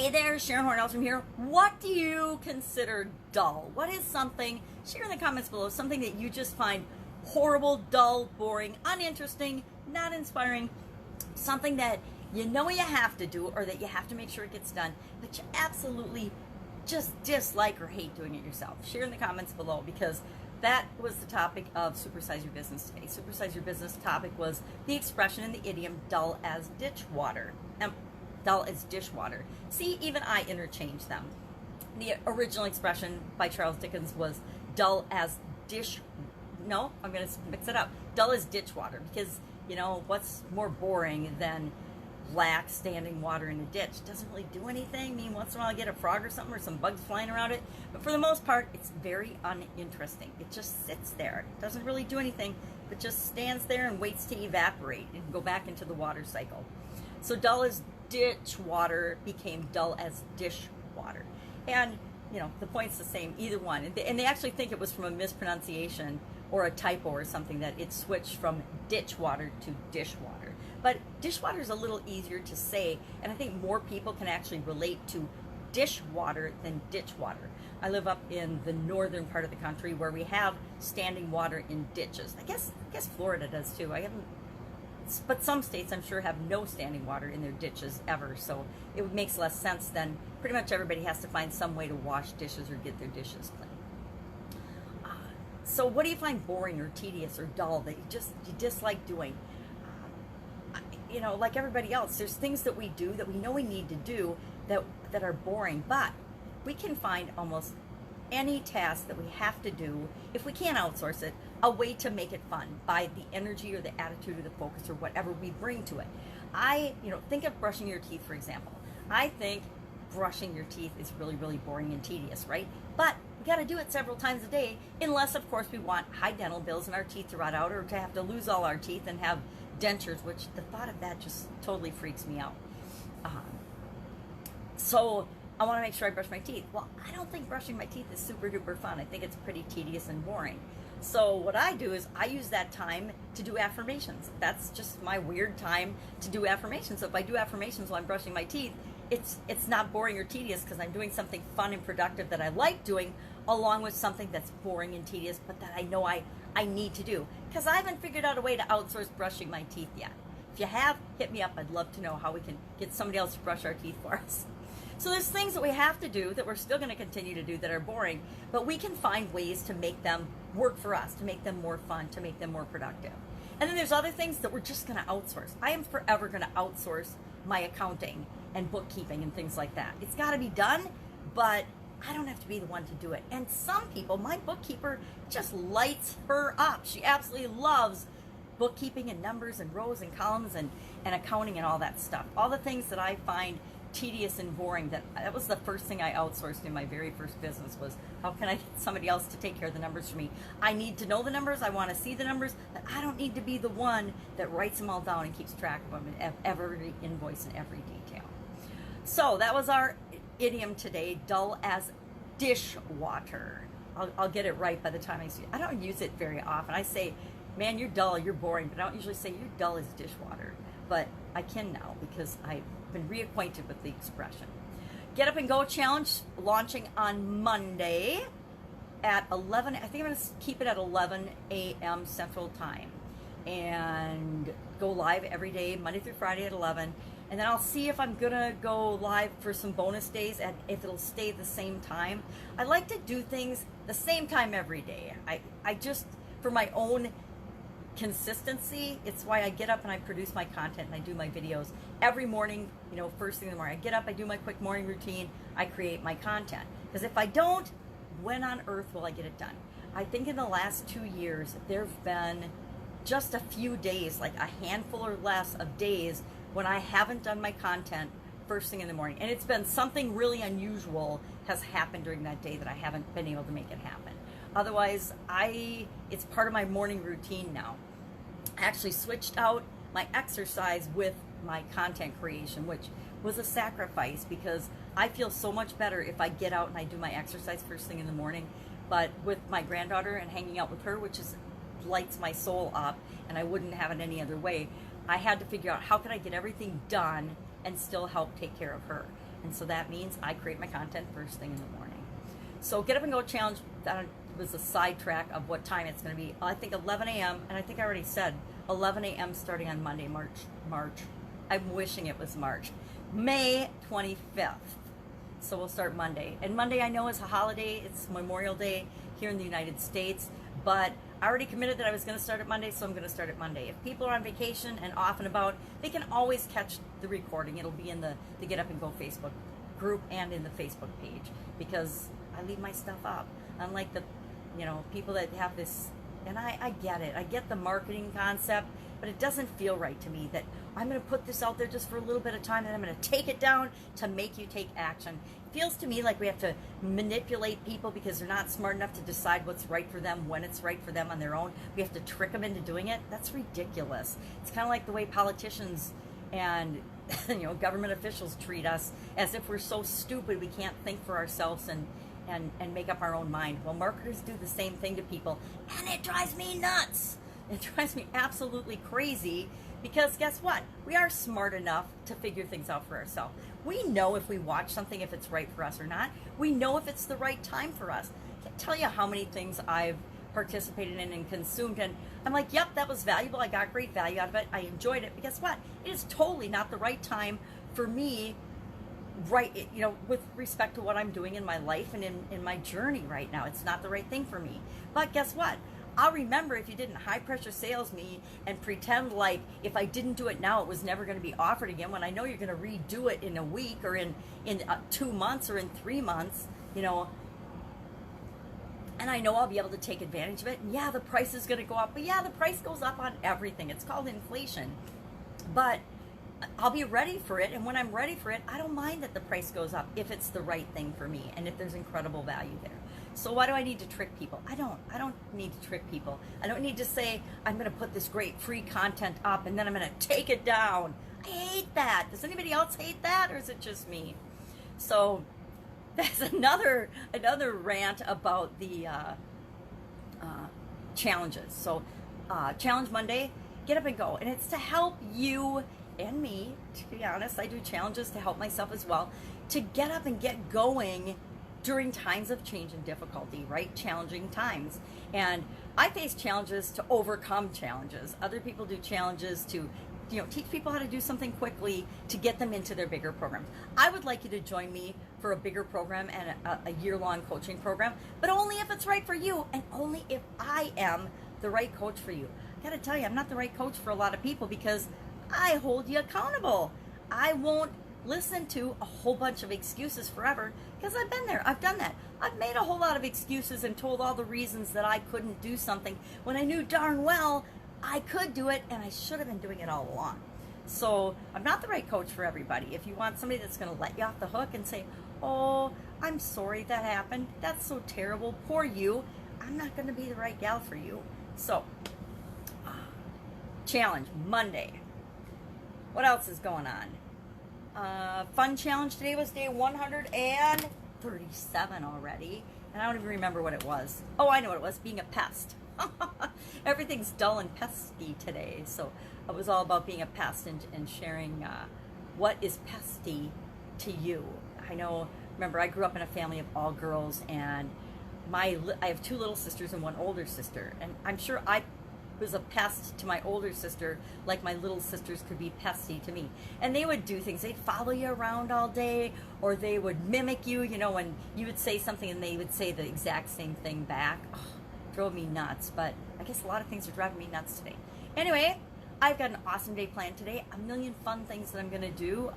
Hey there, Horne-Ellstrom here. What do you consider dull? What is something, share in the comments below, something that you just find horrible, dull, boring, uninteresting, not inspiring, something that you know you have to do or that you have to make sure it gets done, but you absolutely just dislike or hate doing it yourself. Share in the comments below, because that was the topic of Supersize Your Business today. Supersize Your Business topic was the expression and the idiom dull as ditch water. Dull as dishwater. See, even I interchange them. The original expression by Charles Dickens was dull as I'm going to mix it up. Dull as ditch water, because, you know, what's more boring than black standing water in a ditch? It doesn't really do anything. I mean, once in a while I get a frog or something or some bugs flying around it, but for the most part, it's very uninteresting. It just sits there. It doesn't really do anything, but just stands there and waits to evaporate and go back into the water cycle. So dull as ditch water became dull as dish water. And, you know, the point's the same, either one. And they actually think it was from a mispronunciation or a typo or something, that it switched from ditch water to dishwater. But dishwater is a little easier to say, and I think more people can actually relate to dishwater than ditch water. I live up in the northern part of the country where we have standing water in ditches. I guess Florida does too. But some states, I'm sure, have no standing water in their ditches ever, so it makes less sense than pretty much everybody has to find some way to wash dishes or get their dishes clean. So what do you find boring or tedious or dull that you dislike doing? You know, like everybody else, there's things that we do that we know we need to do that are boring, but we can find almost any task that we have to do, if we can't outsource it, a way to make it fun by the energy or the attitude or the focus or whatever we bring to it. Think of brushing your teeth, for example. I think brushing your teeth is really, really boring and tedious, right? But we got to do it several times a day, unless, of course, we want high dental bills and our teeth to rot out, or to have to lose all our teeth and have dentures, which the thought of that just totally freaks me out. So I want to make sure I brush my teeth. Well, I don't think brushing my teeth is super duper fun. I think it's pretty tedious and boring. So what I do is I use that time to do affirmations. That's just my weird time to do affirmations. So if I do affirmations while I'm brushing my teeth, it's not boring or tedious, because I'm doing something fun and productive that I like doing, along with something that's boring and tedious, but that I know I need to do, because I haven't figured out a way to outsource brushing my teeth yet. If you have, hit me up. I'd love to know how we can get somebody else to brush our teeth for us. So there's things that we have to do that we're still going to continue to do that are boring, but we can find ways to make them work for us, to make them more fun, to make them more productive. And then there's other things that we're just going to outsource. I am forever going to outsource my accounting and bookkeeping and things like that. It's got to be done, but I don't have to be the one to do it. And some people, my bookkeeper just lights her up. She absolutely loves bookkeeping and numbers and rows and columns and accounting and all that stuff. All the things that I find tedious and boring, that was the first thing I outsourced in my very first business, was how can I get somebody else to take care of the numbers for me? I need to know the numbers, I want to see the numbers, but I don't need to be the one that writes them all down and keeps track of them in every invoice and every detail. So that was our idiom today, dull as dishwater. I'll get it right by the time I see it. I don't use it very often. I say, man, you're dull, you're boring, but I don't usually say you're dull as dishwater. But I can now, because I've been reacquainted with the expression. Get Up and Go Challenge launching on Monday at 11. I think I'm going to keep it at 11 a.m. Central Time, and go live every day, Monday through Friday at 11. And then I'll see if I'm going to go live for some bonus days, and if it'll stay the same time. I like to do things the same time every day. I just, for my own consistency, it's why I get up and I produce my content and I do my videos every morning. You know, first thing in the morning, I get up, I do my quick morning routine, I create my content. Because if I don't, when on earth will I get it done? I think in the last 2 years, there have been just a few days, like a handful or less of days, when I haven't done my content first thing in the morning. And it's been something really unusual has happened during that day that I haven't been able to make it happen. Otherwise, it's part of my morning routine now. I actually switched out my exercise with my content creation, which was a sacrifice, because I feel so much better if I get out and I do my exercise first thing in the morning. But with my granddaughter and hanging out with her, which lights my soul up, and I wouldn't have it any other way, I had to figure out how could I get everything done and still help take care of her. And so that means I create my content first thing in the morning. So Get Up and Go Challenge, that was a sidetrack of what time it's going to be. I think 11 a.m., and I think I already said 11 a.m. starting on Monday, March. I'm wishing it was March. May 25th. So we'll start Monday. And Monday I know is a holiday. It's Memorial Day here in the United States. But I already committed that I was going to start at Monday, so I'm going to start at Monday. If people are on vacation and off and about, they can always catch the recording. It'll be in the Get Up and Go Facebook group and in the Facebook page, because I leave my stuff up. Unlike the, people that have this, and I get it. I get the marketing concept, but it doesn't feel right to me that I'm going to put this out there just for a little bit of time and I'm going to take it down to make you take action. It feels to me like we have to manipulate people because they're not smart enough to decide what's right for them, when it's right for them on their own. We have to trick them into doing it. That's ridiculous. It's kind of like the way politicians and government officials treat us, as if we're so stupid we can't think for ourselves and make up our own mind. Well, marketers do the same thing to people, and it drives me nuts. It drives me absolutely crazy, because guess what? We are smart enough to figure things out for ourselves. We know if we watch something, if it's right for us or not. We know if it's the right time for us. I can't tell you how many things I've participated in and consumed, and I'm like, yep, that was valuable. I got great value out of it. I enjoyed it. But guess what? It is totally not the right time for me, right, with respect to what I'm doing in my life and in my journey right now. It's not the right thing for me. But guess what? I'll remember if you didn't high pressure sales me and pretend like if I didn't do it now, it was never going to be offered again, when I know you're going to redo it in a week or in 2 months or in 3 months, and I know I'll be able to take advantage of it. And yeah, the price is going to go up, but yeah, the price goes up on everything. It's called inflation. But I'll be ready for it, and when I'm ready for it, I don't mind that the price goes up if it's the right thing for me and if there's incredible value there. So why do I need to trick people? I don't need to trick people. I don't need to say I'm going to put this great free content up and then I'm going to take it down. I hate that. Does anybody else hate that, or is it just me? So that's another rant about the challenges. So Challenge Monday, Get Up and Go, and it's to help you and me. To be honest, I do challenges to help myself as well, to get up and get going during times of change and difficulty, right? Challenging times. And I face challenges to overcome challenges. Other people do challenges to teach people how to do something quickly to get them into their bigger programs. I would like you to join me for a bigger program and a year-long coaching program, but only if it's right for you and only if I am the right coach for you. I gotta tell you, I'm not the right coach for a lot of people because I hold you accountable. I won't listen to a whole bunch of excuses forever, because I've been there. I've done that. I've made a whole lot of excuses and told all the reasons that I couldn't do something when I knew darn well I could do it, and I should have been doing it all along. So I'm not the right coach for everybody. If you want somebody that's going to let you off the hook and say, oh, I'm sorry that happened, that's so terrible, poor you, I'm not going to be the right gal for you. So challenge Monday. What else is going on? Fun challenge today was day 137 already, and I don't even remember what it was. Oh, I know what it was, being a pest. Everything's dull and pesky today, so it was all about being a pest and sharing what is pesty to you. Remember, I grew up in a family of all girls, and I have 2 little sisters and 1 older sister, and I'm sure I was a pest to my older sister like my little sisters could be pesty to me. And they would do things. They'd follow you around all day, or they would mimic you, when you would say something and they would say the exact same thing back. Oh, drove me nuts, but I guess a lot of things are driving me nuts today. Anyway, I've got an awesome day planned today, a million fun things that I'm going to do,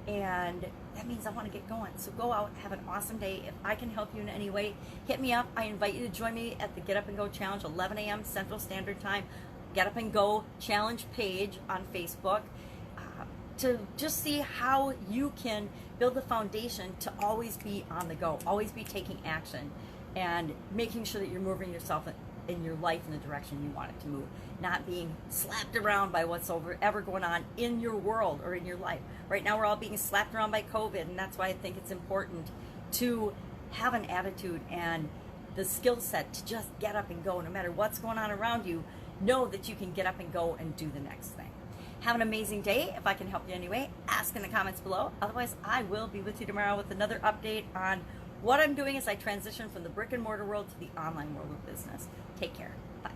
and that means I want to get going. So go out, have an awesome day. If I can help you in any way, hit me up. I invite you to join me at the Get Up and Go Challenge, 11 a.m. Central Standard Time. Get Up and Go Challenge page on Facebook, to just see how you can build the foundation to always be on the go, always be taking action, and making sure that you're moving yourself in your life in the direction you want it to move, not being slapped around by what's ever going on in your world or in your life. Right now we're all being slapped around by COVID, and that's why I think it's important to have an attitude and the skill set to just get up and go. No matter what's going on around you, know that you can get up and go and do the next thing. Have an amazing day. If I can help you anyway, ask in the comments below. Otherwise, I will be with you tomorrow with another update on what I'm doing as I transition from the brick and mortar world to the online world of business. Take care. Bye.